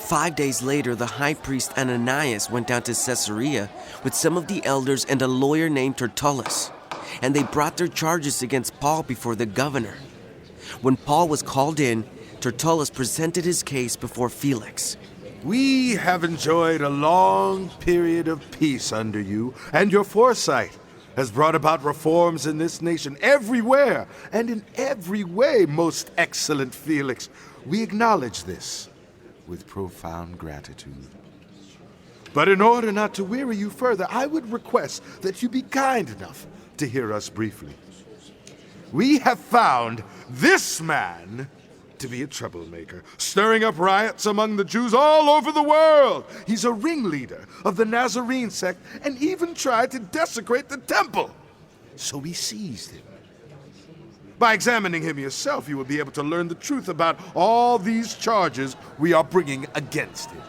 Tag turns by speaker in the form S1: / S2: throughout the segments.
S1: 5 days later, the high priest Ananias went down to Caesarea with some of the elders and a lawyer named Tertullus, and they brought their charges against Paul before the governor. When Paul was called in, Tertullus presented his case before Felix.
S2: We have enjoyed a long period of peace under you, and your foresight has brought about reforms in this nation everywhere and in every way, most excellent Felix. We acknowledge this with profound gratitude. But in order not to weary you further, I would request that you be kind enough to hear us briefly. We have found this man to be a troublemaker, stirring up riots among the Jews all over the world. He's a ringleader of the Nazarene sect and even tried to desecrate the temple. So we seized him. By examining him yourself, you will be able to learn the truth about all these charges we are bringing against him.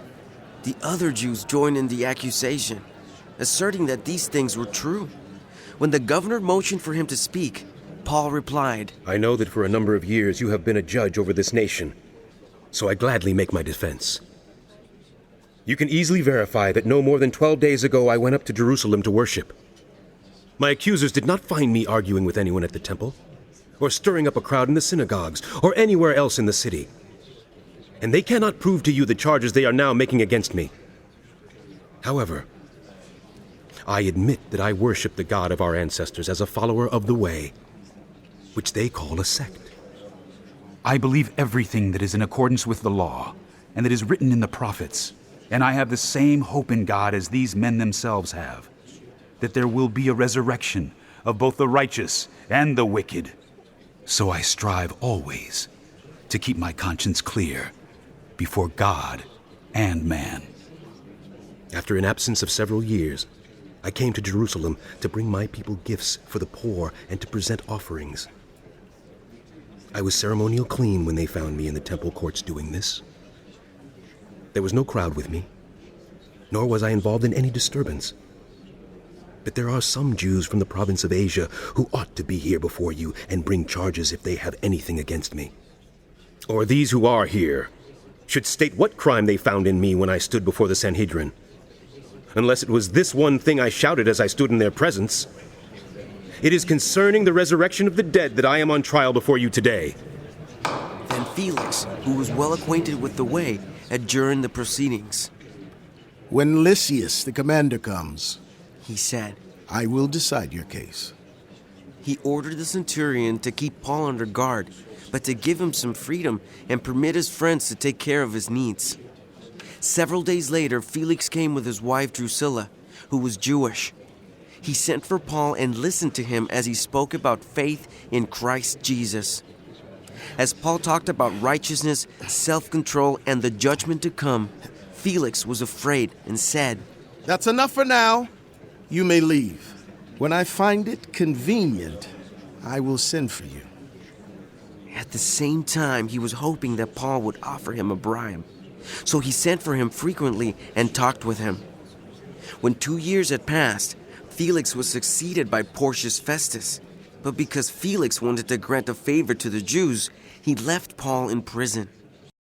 S1: The other Jews joined in the accusation, asserting that these things were true. When the governor motioned for him to speak, Paul replied,
S3: I know that for a number of years you have been a judge over this nation, so I gladly make my defense. You can easily verify that no more than 12 days ago I went up to Jerusalem to worship. My accusers did not find me arguing with anyone at the temple, or stirring up a crowd in the synagogues, or anywhere else in the city. And they cannot prove to you the charges they are now making against me. However, I admit that I worship the God of our ancestors as a follower of the way, which they call a sect.
S4: I believe everything that is in accordance with the law, and that is written in the prophets, and I have the same hope in God as these men themselves have, that there will be a resurrection of both the righteous and the wicked. So I strive always to keep my conscience clear before God and man.
S3: After an absence of several years, I came to Jerusalem to bring my people gifts for the poor and to present offerings. I was ceremonial clean when they found me in the temple courts doing this. There was no crowd with me, nor was I involved in any disturbance. But there are some Jews from the province of Asia who ought to be here before you and bring charges if they have anything against me. Or these who are here should state what crime they found in me when I stood before the Sanhedrin. Unless it was this one thing I shouted as I stood in their presence. It is concerning the resurrection of the dead that I am on trial before you today.
S1: Then Felix, who was well acquainted with the way, adjourned the proceedings.
S5: When Lysias, the commander, comes,
S1: He said,
S5: I will decide your case.
S1: He ordered the centurion to keep Paul under guard, but to give him some freedom and permit his friends to take care of his needs. Several days later, Felix came with his wife Drusilla, who was Jewish. He sent for Paul and listened to him as he spoke about faith in Christ Jesus. As Paul talked about righteousness, self-control, and the judgment to come, Felix was afraid and said,
S5: That's enough for now. You may leave. When I find it convenient, I will send for you.
S1: At the same time, he was hoping that Paul would offer him a bribe. So he sent for him frequently and talked with him. When 2 years had passed, Felix was succeeded by Porcius Festus. But because Felix wanted to grant a favor to the Jews, he left Paul in prison.